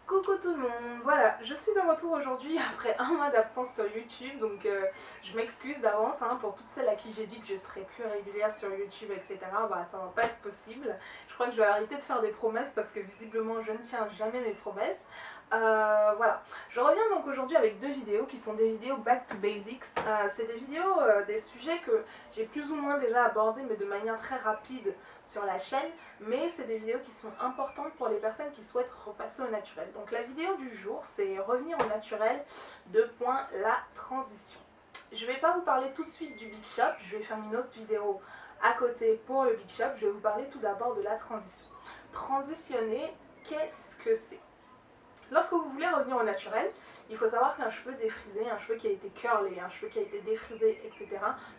Coucou tout le monde, voilà, je suis de retour aujourd'hui après un mois d'absence sur YouTube, donc je m'excuse d'avance pour toutes celles à qui j'ai dit que je serais plus régulière sur YouTube, etc. Bah ça va pas être possible. Je crois que je vais arrêter de faire des promesses parce que visiblement je ne tiens jamais mes promesses. Voilà, je reviens donc aujourd'hui avec deux vidéos qui sont des vidéos back to basics. C'est des vidéos, des sujets que j'ai plus ou moins déjà abordés mais de manière très rapide sur la chaîne, mais c'est des vidéos qui sont importantes pour les personnes qui souhaitent repasser au naturel. Donc la vidéo du jour, c'est revenir au naturel, la transition. Je ne vais pas vous parler tout de suite du Big Shop, je vais faire une autre vidéo à côté pour le Big Shop. Je vais vous parler tout d'abord de la transition. Transitionner, qu'est-ce que c'est? Lorsque vous voulez revenir au naturel, il faut savoir qu'un cheveu défrisé, un cheveu qui a été curlé, un cheveu qui a été défrisé, etc.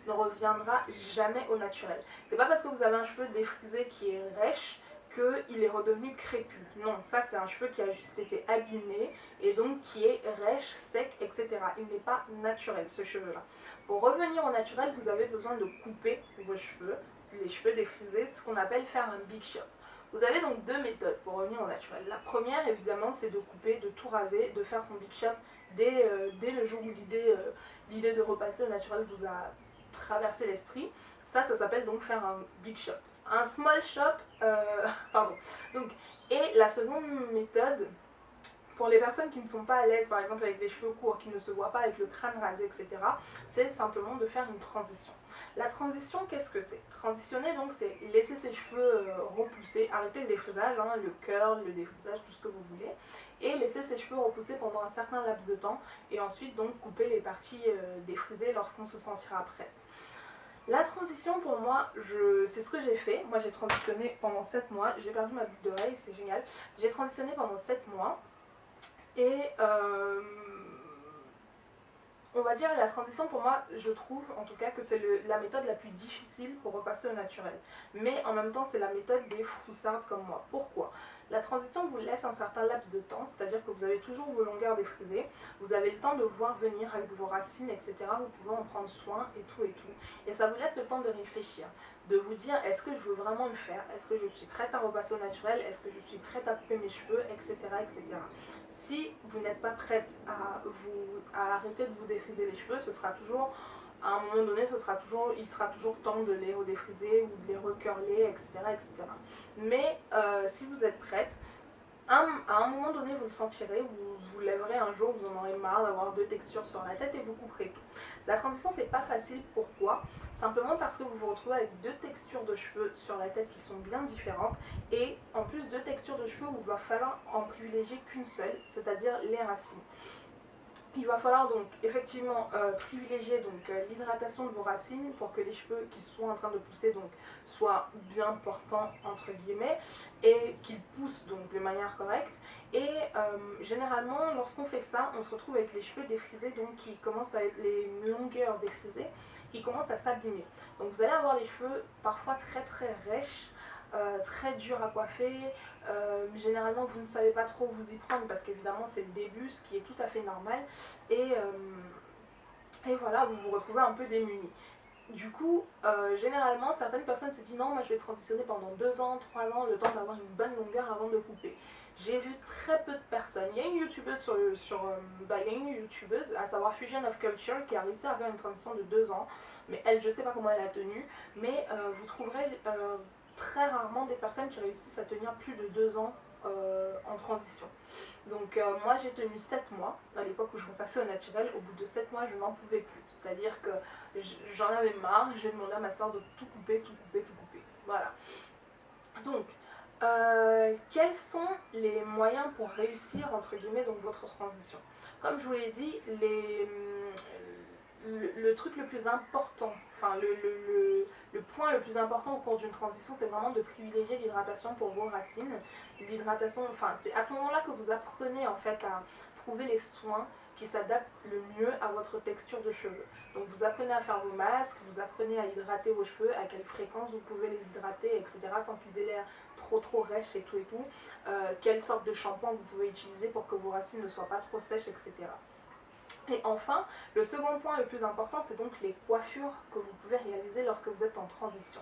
ne reviendra jamais au naturel. C'est pas parce que vous avez un cheveu défrisé qui est rêche qu'il est redevenu crépus. Non, ça c'est un cheveu qui a juste été abîmé et donc qui est rêche, sec, etc. Il n'est pas naturel ce cheveu-là. Pour revenir au naturel, vous avez besoin de couper vos cheveux, les cheveux défrisés, ce qu'on appelle faire un big chop. Vous avez donc deux méthodes pour revenir au naturel. La première, évidemment, c'est de couper, de tout raser, de faire son big chop dès le jour où l'idée de repasser au naturel vous a traversé l'esprit. Ça s'appelle donc faire un big chop. Un small chop, pardon. Donc, et la seconde méthode, pour les personnes qui ne sont pas à l'aise, par exemple avec les cheveux courts, qui ne se voient pas avec le crâne rasé, etc., c'est simplement de faire une transition. La transition, qu'est-ce que c'est? Transitionner, donc, c'est laisser ses cheveux repousser, arrêter le défrisage, le curl, le défrisage, tout ce que vous voulez, et laisser ses cheveux repousser pendant un certain laps de temps, et ensuite donc couper les parties défrisées lorsqu'on se sentira prêt. La transition pour moi, c'est ce que j'ai fait. Moi j'ai transitionné pendant 7 mois, j'ai perdu ma boucle d'oreille, c'est génial. J'ai transitionné pendant 7 mois. Et on va dire la transition pour moi, je trouve en tout cas que c'est la méthode la plus difficile pour repasser au naturel. Mais en même temps c'est la méthode des froussardes comme moi. Pourquoi? La transition vous laisse un certain laps de temps, c'est-à-dire que vous avez toujours vos longueurs défrisées, vous avez le temps de voir venir avec vos racines, etc. Vous pouvez en prendre soin et tout et tout. Et ça vous laisse le temps de réfléchir, de vous dire est-ce que je veux vraiment le faire, est-ce que je suis prête à repasser au naturel, est-ce que je suis prête à couper mes cheveux, etc. etc. Si vous n'êtes pas prête à arrêter de vous défriser les cheveux, ce sera toujours, à un moment donné, il sera toujours temps de les redéfriser ou de les recurler, etc. etc. Mais si vous êtes prête, à un moment donné, vous le sentirez, vous vous lèverez un jour, vous en aurez marre d'avoir deux textures sur la tête et vous couperez tout. La transition, c'est pas facile. Pourquoi? Simplement parce que vous vous retrouvez avec deux textures de cheveux sur la tête qui sont bien différentes et en plus deux textures de cheveux où il va falloir en privilégier qu'une seule, c'est-à-dire les racines. Il va falloir donc effectivement privilégier l'hydratation de vos racines pour que les cheveux qui sont en train de pousser soient bien portants entre guillemets et qu'ils poussent donc de manière correcte. Et généralement lorsqu'on fait ça, on se retrouve avec les cheveux défrisés qui commencent à être les longueurs défrisées qui commencent à s'abîmer. Donc vous allez avoir les cheveux parfois très très rêches. Très dur à coiffer, généralement vous ne savez pas trop vous y prendre parce qu'évidemment c'est le début, ce qui est tout à fait normal, et voilà, vous vous retrouvez un peu démunis. Du coup, généralement certaines personnes se disent non, moi je vais transitionner pendant 2 ans, 3 ans, le temps d'avoir une bonne longueur avant de couper. J'ai vu très peu de personnes. Il y a une youtubeuse il y a une youtubeuse, à savoir Fusion of Culture, qui a réussi à faire une transition de 2 ans, mais elle, je sais pas comment elle a tenu, mais vous trouverez très rarement des personnes qui réussissent à tenir plus de 2 ans en transition. Donc moi j'ai tenu 7 mois, à l'époque où je repassais au naturel, au bout de 7 mois je n'en pouvais plus. C'est-à-dire que j'en avais marre, j'ai demandé à ma soeur de tout couper, tout couper, tout couper. Voilà. Donc, quels sont les moyens pour réussir, entre guillemets, donc, votre transition? Comme je vous l'ai dit, le truc le plus important, enfin le point le plus important au cours d'une transition, c'est vraiment de privilégier l'hydratation pour vos racines. L'hydratation, enfin c'est à ce moment-là que vous apprenez en fait à trouver les soins qui s'adaptent le mieux à votre texture de cheveux. Donc vous apprenez à faire vos masques, vous apprenez à hydrater vos cheveux, à quelle fréquence vous pouvez les hydrater, etc. sans qu'ils aient l'air trop rêches et tout. Quelle sorte de shampoing vous pouvez utiliser pour que vos racines ne soient pas trop sèches, etc. Et enfin, le second point le plus important, c'est donc les coiffures que vous pouvez réaliser lorsque vous êtes en transition.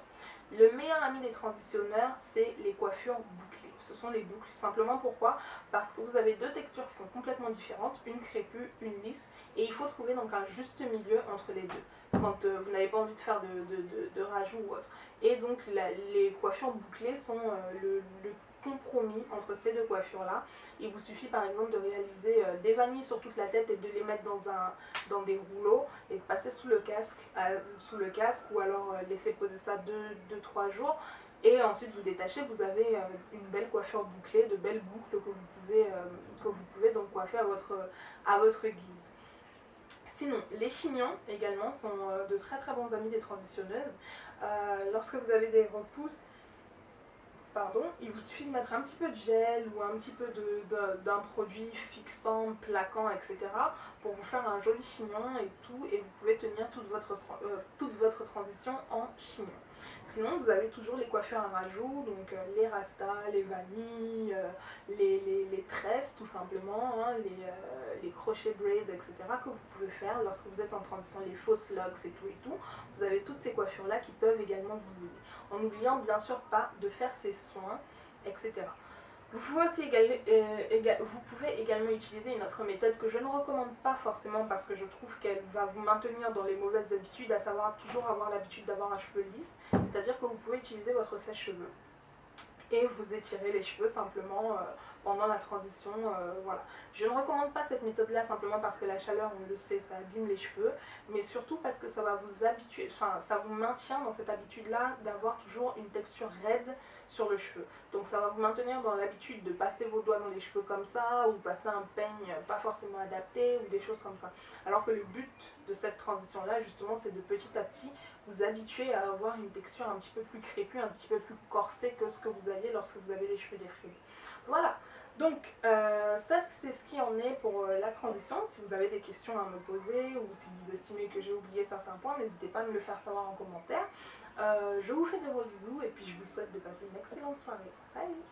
Le meilleur ami des transitionneurs, c'est les coiffures bouclées. ce sont les boucles. Simplement pourquoi? Parce que vous avez deux textures qui sont complètement différentes, une crépue, une lisse, et il faut trouver donc un juste milieu entre les deux, quand vous n'avez pas envie de faire de rajout ou autre. Et donc les coiffures bouclées sont le compromis entre ces deux coiffures là. Il vous suffit par exemple de réaliser des vanilles sur toute la tête et de les mettre dans des rouleaux et de passer sous le casque ou alors laisser poser ça 2-3 jours et ensuite vous détachez, vous avez une belle coiffure bouclée, de belles boucles que vous pouvez donc coiffer à votre guise. Sinon, les chignons également sont de très très bons amis des transitionneuses. Lorsque vous avez des repousses, il vous suffit de mettre un petit peu de gel ou un petit peu d'un produit fixant, plaquant, etc. pour vous faire un joli chignon et tout, et vous pouvez tenir toute votre transition en chignon. Sinon, vous avez toujours les coiffures à rajout, donc les rastas, les vanilles, les tresses tout simplement, hein, les crochets braids, etc. que vous pouvez faire lorsque vous êtes en transition, les fausses locks et tout. Vous avez toutes ces coiffures-là qui peuvent également vous aider. En n'oubliant bien sûr pas de faire ses soins, etc. Vous pouvez également utiliser une autre méthode que je ne recommande pas forcément parce que je trouve qu'elle va vous maintenir dans les mauvaises habitudes, à savoir toujours avoir l'habitude d'avoir un cheveu lisse, c'est-à-dire que vous pouvez utiliser votre sèche-cheveux et vous étirez les cheveux simplement pendant la transition, voilà. Je ne recommande pas cette méthode-là simplement parce que la chaleur, on le sait, ça abîme les cheveux, mais surtout parce que ça va vous habituer, ça vous maintient dans cette habitude-là d'avoir toujours une texture raide sur le cheveu. Donc ça va vous maintenir dans l'habitude de passer vos doigts dans les cheveux comme ça, ou passer un peigne pas forcément adapté, ou des choses comme ça. Alors que le but de cette transition-là, justement, c'est de petit à petit vous habituer à avoir une texture un petit peu plus crépue, un petit peu plus corsée que ce que vous aviez lorsque vous avez les cheveux défrisés. Voilà, donc ça c'est ce qui en est pour la transition. Si vous avez des questions à me poser ou si vous estimez que j'ai oublié certains points, n'hésitez pas à me le faire savoir en commentaire. Je vous fais de gros bisous et puis je vous souhaite de passer une excellente soirée. Salut!